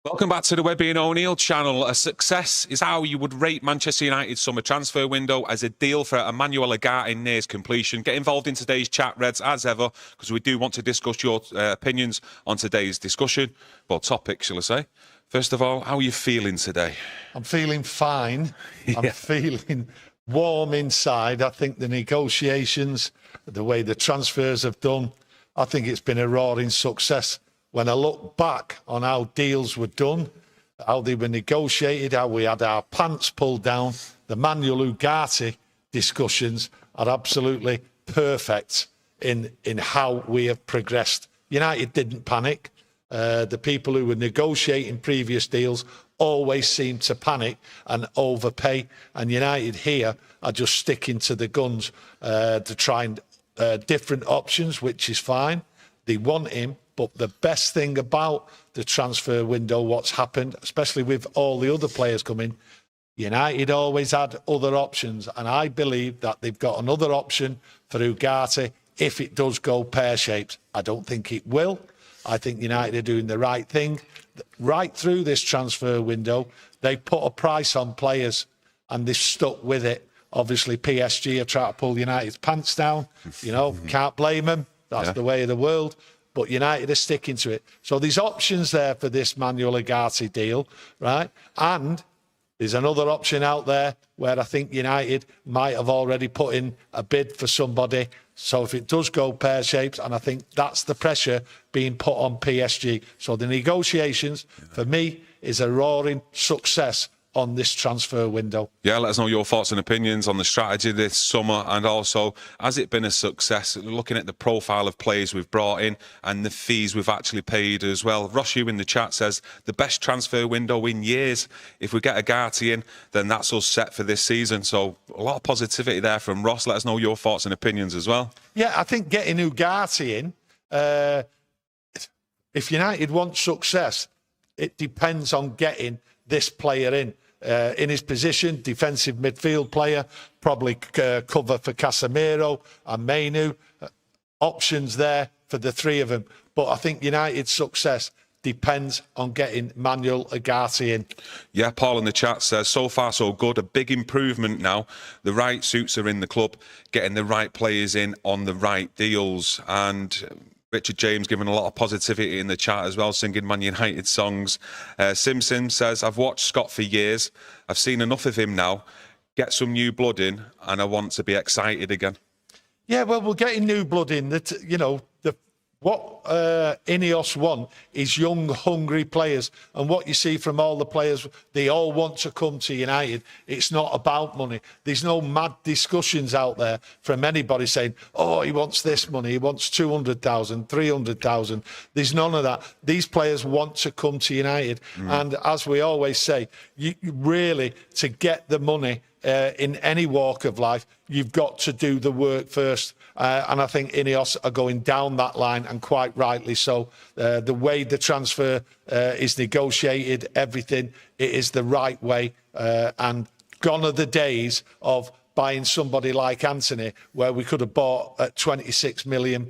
Welcome back to the Webby O'Neill channel. A success is how you would rate Manchester United's summer transfer window as a deal for Manuel Ugarte nears completion. Get involved in today's chat, Reds, as ever, because we do want to discuss your opinions on today's discussion, well, topic, shall I say. First of all, how are you feeling today? I'm feeling fine. I'm feeling warm inside. I think the negotiations, the way the transfers have done, I think it's been a roaring success. When I look back on how deals were done, how they were negotiated, how we had our pants pulled down, the Manuel Ugarte discussions are absolutely perfect in how we have progressed. United didn't panic. The people who were negotiating previous deals always seemed to panic and overpay. And United here are just sticking to the guns to try and different options, which is fine. They want him. But the best thing about the transfer window, what's happened, especially with all the other players coming, United always had other options. And I believe that they've got another option for Ugarte if it does go pear-shaped. I don't think it will. I think United are doing the right thing. Right through this transfer window, they put a price on players and they've stuck with it. Obviously, PSG are trying to pull United's pants down. You know, can't blame them. That's the way of the world. But United are sticking to it. So there's options there for this Manuel Ugarte deal, right? And there's another option out there where I think United might have already put in a bid for somebody. So if it does go pear-shaped, and I think that's the pressure being put on PSG. So the negotiations, for me, is a roaring success on this transfer window. Yeah, let us know your thoughts and opinions on the strategy this summer, and also, has it been a success? Looking at the profile of players we've brought in and the fees we've actually paid as well. Roshu in the chat says, the best transfer window in years. If we get Agatti in, then that's us set for this season. So a lot of positivity there from Ross. Let us know your thoughts and opinions as well. Yeah, I think getting Ugarte in, if United want success, it depends on getting this player in his position, defensive midfield player, probably cover for Casemiro and Manu. Options there for the three of them. But I think United's success depends on getting Manuel Ugarte in. Yeah, Paul in the chat says, so far so good, a big improvement now. The right suits are in the club, getting the right players in on the right deals. And Richard James giving a lot of positivity in the chat as well, singing Man United songs. Sim says, I've watched Scott for years. I've seen enough of him now. Get some new blood in, and I want to be excited again. Yeah, well, we're getting new blood in. That, you know, what Ineos want is young, hungry players. And what you see from all the players, they all want to come to United. It's not about money. There's no mad discussions out there from anybody saying, oh, he wants this money, he wants 200,000, 300,000. There's none of that. These players want to come to United. And as we always say, you really, to get the money in any walk of life, you've got to do the work first. And I think Ineos are going down that line, and quite rightly so. The way the transfer is negotiated, everything, it is the right way. And gone are the days of buying somebody like Anthony, where we could have bought at £26 million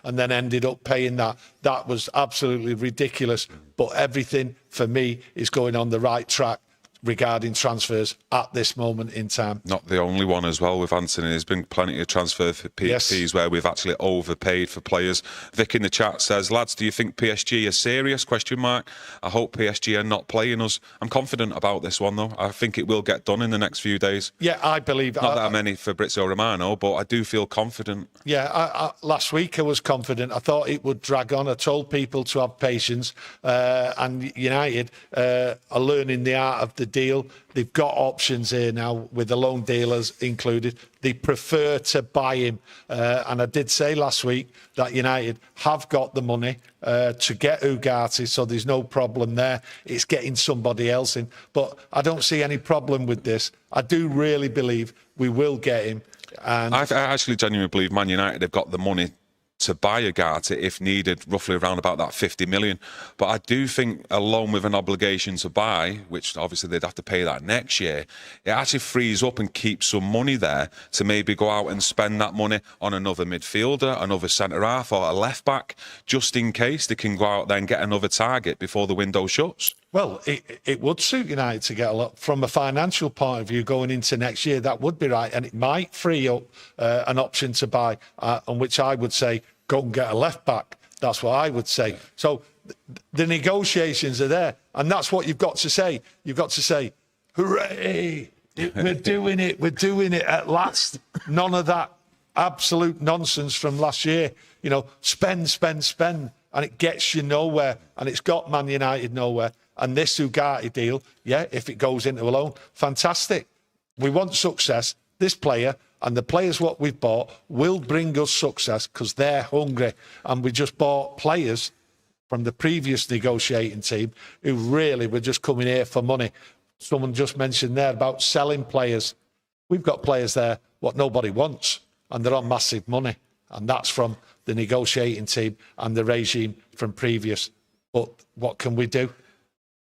and then ended up paying that. That was absolutely ridiculous. But everything, for me, is going on the right track regarding transfers at this moment in time. Not the only one as well with Anthony. There's been plenty of transfer for PSPs where we've actually overpaid for players. Vic in the chat says, lads, do you think PSG is serious? ? I hope PSG are not playing us. I'm confident about this one, though. I think it will get done in the next few days. Yeah, I believe... Not that many Fabrizio Romano, but I do feel confident. Yeah, last week I was confident. I thought it would drag on. I told people to have patience. And United are learning the art of the deal. They've got options here now with the loan dealers included. They prefer to buy him. And I did say last week that United have got the money to get Ugarte, so there's no problem there. It's getting somebody else in. But I don't see any problem with this. I do really believe we will get him. And I actually genuinely believe Man United have got the money to buy Agatti if needed, roughly around about that 50 million. But I do think, along with an obligation to buy, which obviously they'd have to pay that next year, it actually frees up and keeps some money there to maybe go out and spend that money on another midfielder, another centre-half or a left-back, just in case they can go out there and get another target before the window shuts. Well, it would suit United to get a lot from a financial point of view going into next year. That would be right, and it might free up an option to buy, on which I would say go and get a left back. That's what I would say. So the negotiations are there, and that's what you've got to say. You've got to say, "Hooray! We're doing it. We're doing it at last." None of that absolute nonsense from last year. You know, spend, spend, spend, and it gets you nowhere, and it's got Man United nowhere. And this Agatti deal, yeah, if it goes into a loan, fantastic. We want success. This player and the players what we've bought will bring us success because they're hungry. And we just bought players from the previous negotiating team who really were just coming here for money. Someone just mentioned there about selling players. We've got players there what nobody wants, and they're on massive money. And that's from the negotiating team and the regime from previous. But what can we do?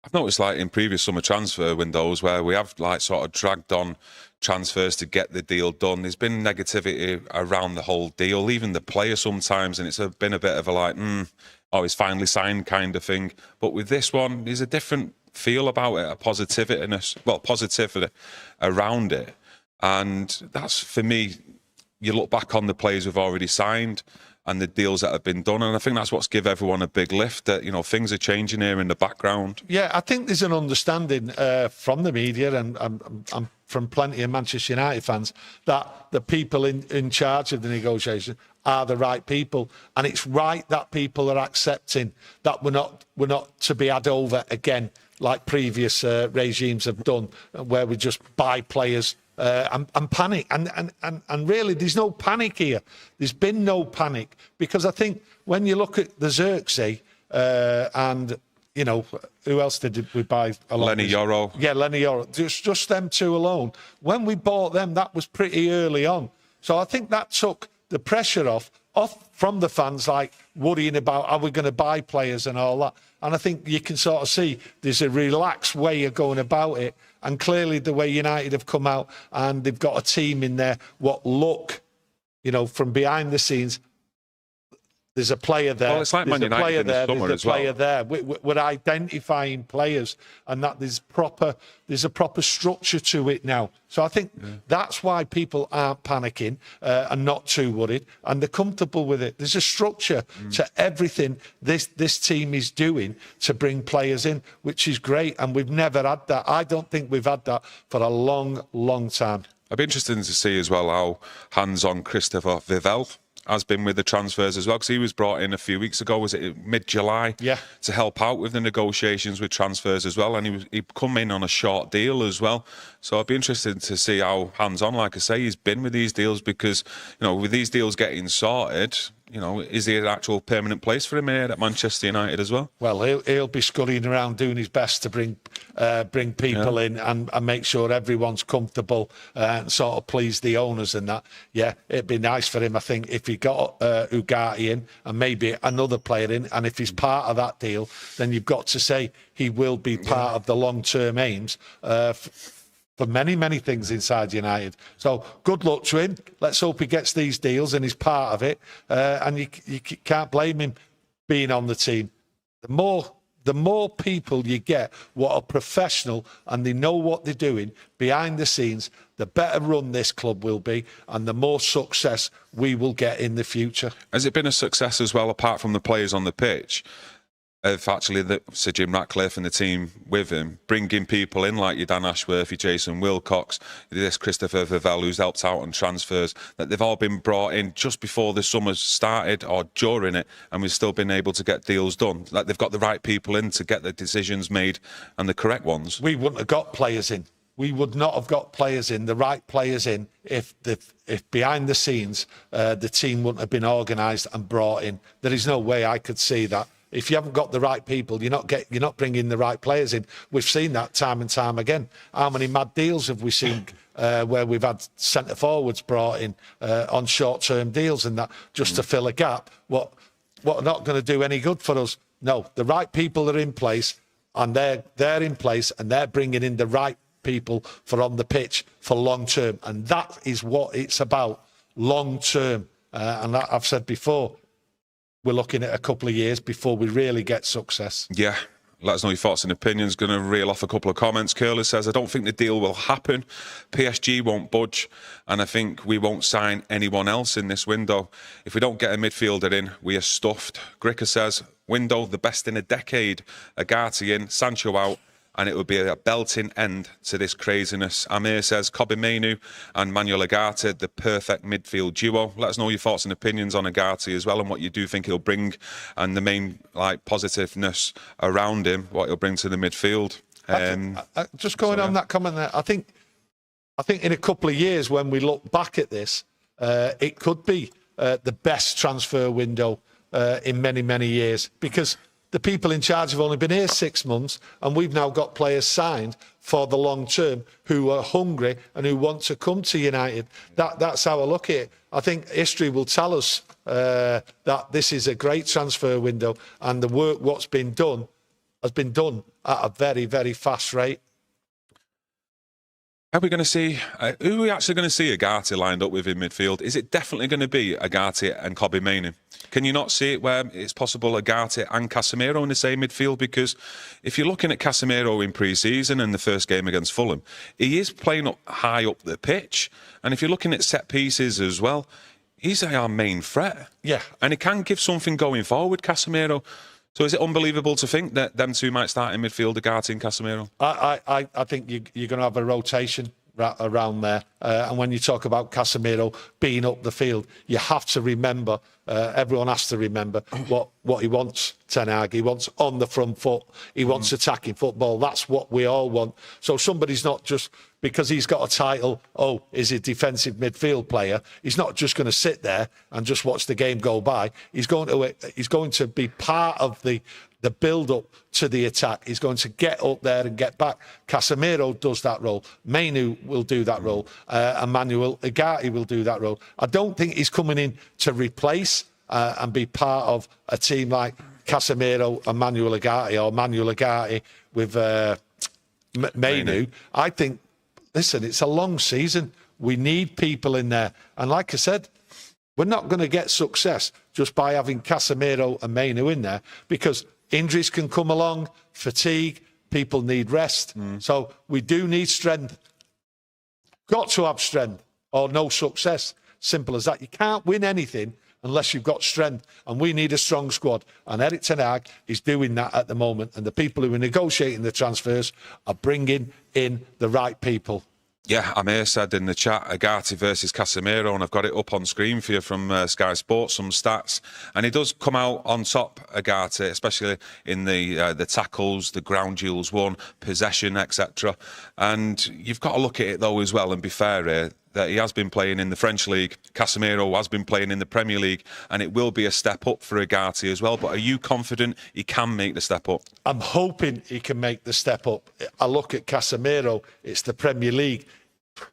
I've noticed, like, in previous summer transfer windows where we have, like, sort of dragged on transfers to get the deal done, there's been negativity around the whole deal, even the player sometimes, and it's been a bit of a like, oh, he's finally signed kind of thing. But with this one, there's a different feel about it, a positivity around it. And that's, for me, you look back on the players we've already signed and the deals that have been done, and I think that's what's give everyone a big lift, that, you know, things are changing here in the background. Yeah, I think there's an understanding from the media and from plenty of Manchester United fans that the people in charge of the negotiation are the right people, and it's right that people are accepting that we're not to be had over again like previous regimes have done, where we just buy players and panic. And really, there's no panic here. There's been no panic, because I think when you look at the Xerxes and, you know, who else did we buy? Lenny Yoro. Yeah, Lenny Yoro. Just them two alone. When we bought them, that was pretty early on. So I think that took the pressure off from the fans, like worrying about are we going to buy players and all that. And I think you can sort of see there's a relaxed way of going about it. And clearly the way United have come out and they've got a team in there what look, you know, from behind the scenes, there's a player there. Well, it's like Man United in the summer as well. There's a player there. We're identifying players, and that there's a proper structure to it now. So I think that's why people aren't panicking and not too worried, and they're comfortable with it. There's a structure to everything this team is doing to bring players in, which is great, and we've never had that. I don't think we've had that for a long, long time. I'd be interested to see as well how hands-on Christopher Vivell has been with the transfers as well, because he was brought in a few weeks ago, was it mid-July, to help out with the negotiations with transfers as well, and he'd come in on a short deal as well. So I'd be interested to see how hands-on, like I say, he's been with these deals, because, you know, with these deals getting sorted, you know, is there an actual permanent place for him here at Manchester United as well? Well, he'll be scurrying around doing his best to bring people in and make sure everyone's comfortable and sort of please the owners and that. Yeah, it'd be nice for him, I think, if he got Agatti in and maybe another player in, and if he's part of that deal, then you've got to say he will be part of the long-term aims for many, many things inside United. So good luck to him. Let's hope he gets these deals and he's part of it. And you can't blame him being on the team. The more people you get what are professional and they know what they're doing behind the scenes, the better run this club will be and the more success we will get in the future. Has it been a success as well, apart from the players on the pitch, of actually Sir Jim Ratcliffe and the team with him, bringing people in like your Dan Ashworthy, Jason Wilcox, this Christopher Vivell, who's helped out on transfers, that they've all been brought in just before the summer started or during it, and we've still been able to get deals done? Like, they've got the right people in to get the decisions made and the correct ones. We wouldn't have got players in. We would not have got players in, the right players in, if behind the scenes the team wouldn't have been organised and brought in. There is no way I could see that. If you haven't got the right people, you're not bringing the right players in. We've seen that time and time again. How many mad deals have we seen where we've had centre forwards brought in on short-term deals and that just to fill a gap? What are not going to do any good for us? No, the right people are in place, and they're in place, and they're bringing in the right people for on the pitch for long term, and that is what it's about, long term. And that I've said before, we're looking at a couple of years before we really get success. Yeah, Let us know your thoughts and opinions. Going to reel off a couple of comments. Curler says, I don't think the deal will happen. PSG won't budge, and I think we won't sign anyone else in this window. If we don't get a midfielder in, we are stuffed. Gricker says, window, the best in a decade. Agatti in, Sancho out, and it would be a belting end to this craziness. Amir says, Casemiro and Manuel Ugarte, the perfect midfield duo. Let us know your thoughts and opinions on Agatti as well, and what you do think he'll bring, and the main positiveness around him, what he'll bring to the midfield. Just going on that comment there, I think in a couple of years when we look back at this, it could be the best transfer window in many, many years, because the people in charge have only been here 6 months, and we've now got players signed for the long term who are hungry and who want to come to United. That's how I look at it. I think history will tell us that this is a great transfer window, and the work what's been done has been done at a very, very fast rate. Are we going to see, who are we actually going to see Agatti lined up with in midfield? Is it definitely going to be Agatti and Casemiro? Can you not see it where it's possible Agatti and Casemiro in the same midfield? Because if you're looking at Casemiro in pre-season and the first game against Fulham, he is playing up high up the pitch. And if you're looking at set pieces as well, he's our main threat. Yeah. And he can give something going forward, Casemiro. So is it unbelievable to think that them two might start in midfield, Agatti and Casemiro? I think you're going to have a rotation around there. And when you talk about Casemiro being up the field, you have to remember, everyone has to remember what he wants, Ten Hag. He wants on the front foot. He wants attacking football. That's what we all want. So somebody's not just, because he's got a title, is he a defensive midfield player? He's not just going to sit there and just watch the game go by. He's going to be part of the build-up to the attack. He's going to get up there and get back. Casemiro does that role. Mainu will do that role. And Manuel Ugarte will do that role. I don't think he's coming in to replace and be part of a team like Casemiro and Manuel Ugarte, or Manuel Ugarte with Mainu. I think, listen, it's a long season. We need people in there. And like I said, we're not going to get success just by having Casemiro and Mainu in there, because injuries can come along, fatigue, people need rest. So we do need strength. Got to have strength or no success. Simple as that. You can't win anything unless you've got strength, and we need a strong squad. And Erik ten Hag is doing that at the moment, and the people who are negotiating the transfers are bringing in the right people. Yeah, Amir said in the chat, Agatti versus Casemiro, and I've got it up on screen for you from Sky Sports, some stats. And he does come out on top, Agatti, especially in the tackles, the ground duels won, possession, etc. And you've got to look at it, though, as well, and be fair here, that he has been playing in the French League. Casemiro has been playing in the Premier League, and it will be a step up for Agatti as well. But are you confident he can make the step up? I'm hoping he can make the step up. I look at Casemiro, it's the Premier League.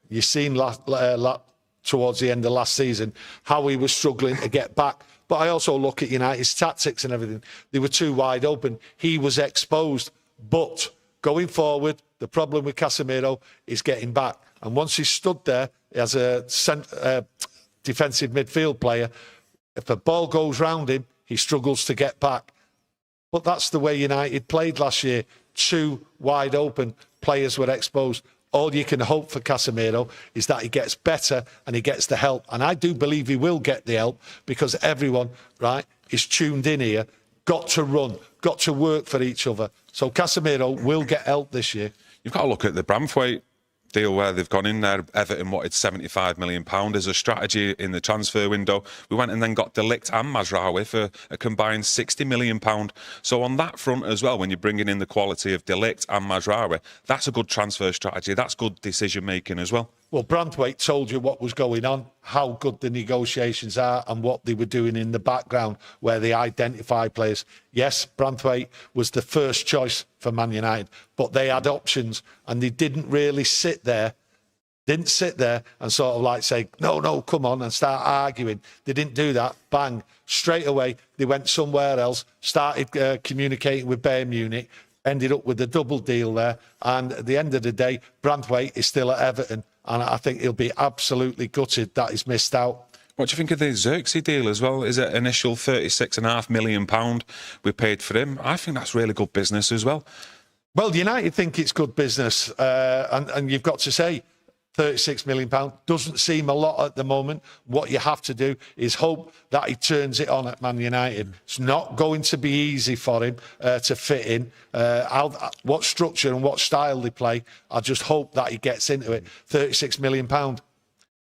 You've seen towards the end of last season how he was struggling to get back. But I also look at United's tactics and everything. They were too wide open. He was exposed. But going forward, the problem with Casemiro is getting back. And once he's stood there as a defensive midfield player, if the ball goes round him, he struggles to get back. But that's the way United played last year. Too wide open. Players were exposed. All you can hope for Casemiro is that he gets better and he gets the help. And I do believe he will get the help, because everyone, right, is tuned in here, got to run, got to work for each other. So Casemiro will get help this year. You've got to look at the Braithwaite deal where they've gone in there. Everton wanted £75 million as a strategy in the transfer window. We went and then got De Ligt and Mazraoui for a combined £60 million. So on that front as well, when you're bringing in the quality of De Ligt and Mazraoui, that's a good transfer strategy. That's good decision making as well. Well, Braithwaite told you what was going on, how good the negotiations are, and what they were doing in the background where they identify players. Yes, Braithwaite was the first choice for Man United, but they had options, and they didn't really sit there. Didn't sit there and sort of like say, no, come on, and start arguing. They didn't do that. Bang. Straight away, they went somewhere else, started communicating with Bayern Munich, ended up with a double deal there. And at the end of the day, Braithwaite is still at Everton. And I think he'll be absolutely gutted that he's missed out. What do you think of the Xerxes deal as well? Is it initial £36.5 million we paid for him? I think that's really good business as well. Well, United think it's good business, and you've got to say, £36 million doesn't seem a lot at the moment. What you have to do is hope that he turns it on at Man United. It's not going to be easy for him to fit in. What structure and what style they play, I just hope that he gets into it. £36 million.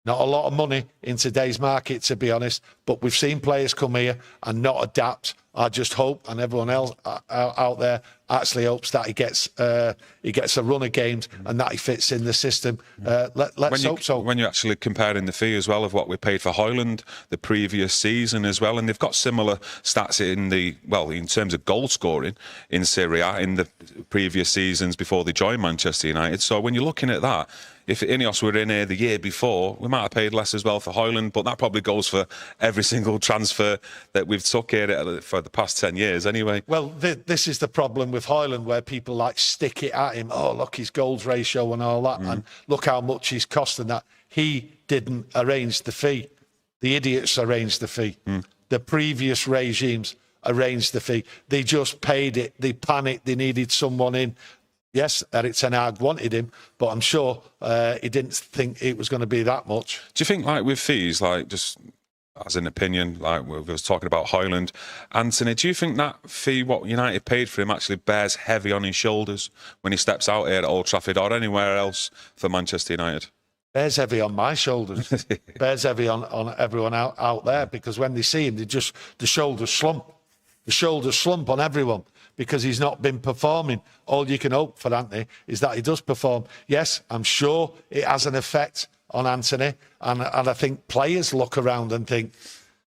Not a lot of money in today's market, to be honest, but we've seen players come here and not adapt. I just hope, and everyone else out there actually hopes that he gets a run of games and that he fits in the system. Let's hope so. When you're actually comparing the fee as well of what we paid for Højlund the previous season as well, and they've got similar stats in terms of goal scoring in Serie A in the previous seasons before they joined Manchester United. So when you're looking at that, if Ineos were in here the year before, we might have paid less as well for Højlund, but that probably goes for every single transfer that we've took here for the past 10 years anyway. Well, this is the problem with Højlund, where people like stick it at him. Oh, look, his goals ratio and all that, and look how much he's costing that. He didn't arrange the fee. The idiots arranged the fee. The previous regimes arranged the fee. They just paid it. They panicked. They needed someone in. Yes, Erik ten Hag wanted him, but I'm sure he didn't think it was going to be that much. Do you think, like, with fees, like, just as an opinion, like we was talking about Højlund, Anthony, do you think that fee, what United paid for him, actually bears heavy on his shoulders when he steps out here at Old Trafford or anywhere else for Manchester United? Bears heavy on my shoulders. Bears heavy on everyone out there, because when they see him, the shoulders slump. The shoulders slump on everyone, because he's not been performing. All you can hope for Anthony is that he does perform. Yes, I'm sure it has an effect on Anthony, and I think players look around and think,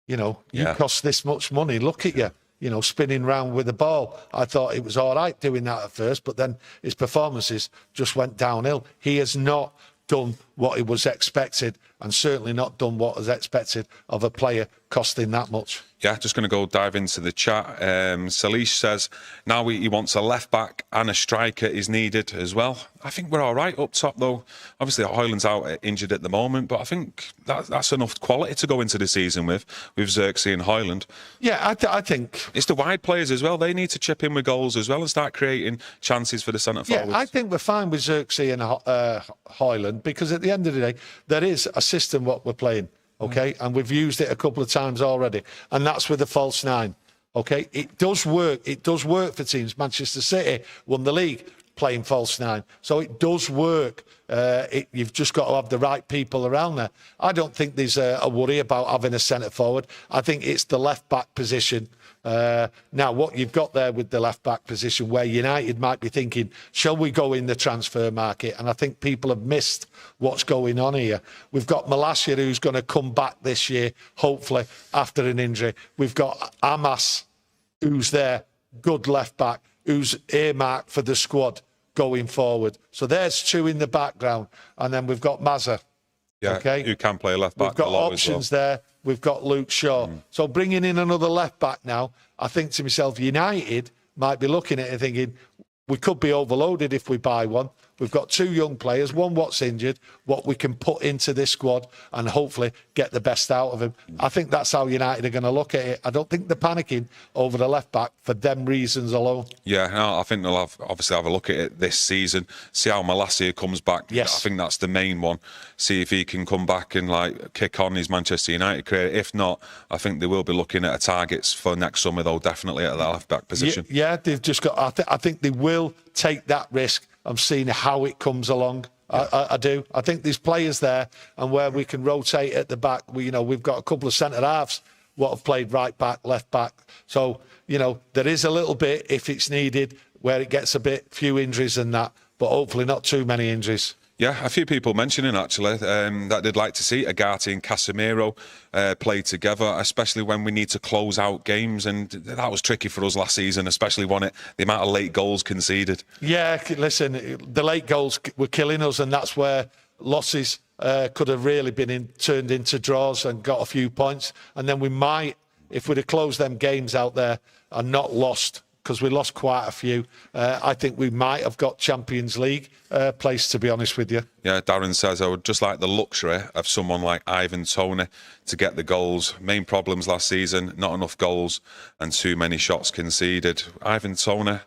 you cost this much money. Look at you, spinning round with the ball. I thought it was all right doing that at first, but then his performances just went downhill. He has not done what he was expected, and certainly not done what was expected of a player costing that much. Yeah, just going to go dive into the chat. Salish says, now he wants a left-back and a striker is needed as well. I think we're all right up top, though. Obviously, Højlund's out injured at the moment, but I think that's enough quality to go into the season with Xerxes and Højlund. Yeah, I think... It's the wide players as well. They need to chip in with goals as well and start creating chances for the centre-forwards. Yeah, I think we're fine with Xerxes and Højlund, because at the end of the day, there is a system what we're playing. Okay, and we've used it a couple of times already, and that's with the false nine. Okay, it does work. It does work for teams. Manchester City won the league playing false nine, so it does work. You've just got to have the right people around there. I don't think there's a worry about having a centre forward. I think it's the left back position. Now, what you've got there with the left-back position, where United might be thinking, shall we go in the transfer market? And I think people have missed what's going on here. We've got Malacia, who's going to come back this year, hopefully, after an injury. We've got Amas, who's there, good left-back, who's earmarked for the squad going forward. So there's two in the background. And then we've got Mazza. Yeah, okay, who can play left-back. We've got options there. We've got Luke Shaw. So bringing in another left-back now, I think to myself, United might be looking at it and thinking, we could be overloaded if we buy one. We've got two young players, one what's injured, what we can put into this squad and hopefully get the best out of him. I think that's how United are going to look at it. I don't think they're panicking over the left-back for them reasons alone. Yeah, no, I think they'll obviously have a look at it this season, see how Malacia comes back. Yes. I think that's the main one. See if he can come back and kick on his Manchester United career. If not, I think they will be looking at targets for next summer, though, definitely at that left-back position. Yeah, they've just got... I think they will take that risk. I'm seeing how it comes along. I do. I think there's players there, and where we can rotate at the back. We've got a couple of centre halves what have played right back, left back. So there is a little bit, if it's needed, where it gets few injuries and that, but hopefully not too many injuries. Yeah, a few people mentioning actually that they'd like to see Agatti and Casemiro play together, especially when we need to close out games, and that was tricky for us last season, especially the amount of late goals conceded. Yeah, listen, the late goals were killing us, and that's where losses could have really been turned into draws and got a few points, and then we might, if we'd have closed them games out there and not lost because we lost quite a few. I think we might have got Champions League place, to be honest with you. Yeah, Darren says, I would just like the luxury of someone like Ivan Toney to get the goals. Main problems last season, not enough goals and too many shots conceded. Ivan Toney,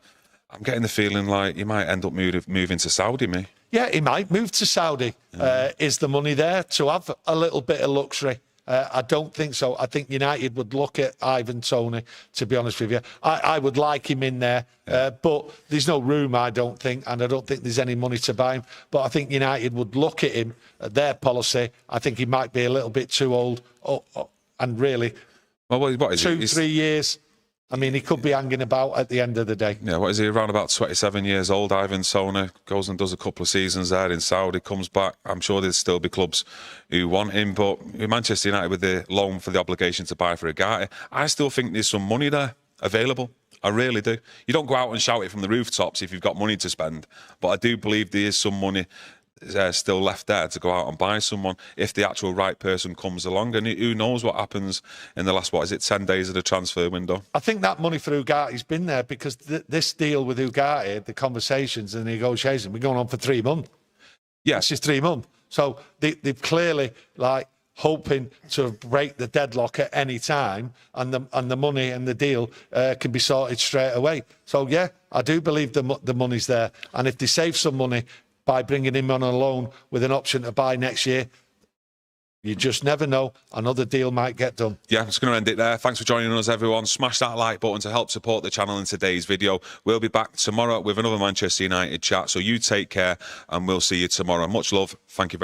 I'm getting the feeling like you might end up moving to Saudi, me. Yeah, he might move to Saudi. Is the money there to have a little bit of luxury? I don't think so. I think United would look at Ivan Toney, to be honest with you. I would like him in there, but there's no room, I don't think, and I don't think there's any money to buy him. But I think United would look at him, at their policy. I think he might be a little bit too old, and really, well, what is 2-3 years. I mean, he could be hanging about at the end of the day. Yeah, what is he, around about 27 years old, Ivan Sona, goes and does a couple of seasons there in Saudi, comes back. I'm sure there'll still be clubs who want him, but Manchester United with the loan for the obligation to buy for Agatti, I still think there's some money there available. I really do. You don't go out and shout it from the rooftops if you've got money to spend, but I do believe there is some money still left there to go out and buy someone if the actual right person comes along. And who knows what happens in the last, 10 days of the transfer window. I think that money for Ugarte's been there because this deal with Ugarte, the conversations and the negotiations, been going on for 3 months. Yes. It's just 3 months. So they've clearly, like, hoping to break the deadlock at any time, and the money and the deal can be sorted straight away. So, yeah, I do believe the money's there. And if they save some money by bringing him on a loan with an option to buy next year, you just never know. Another deal might get done. Yeah, I'm just going to end it there. Thanks for joining us, everyone. Smash that like button to help support the channel in today's video. We'll be back tomorrow with another Manchester United chat. So you take care, and we'll see you tomorrow. Much love. Thank you very much.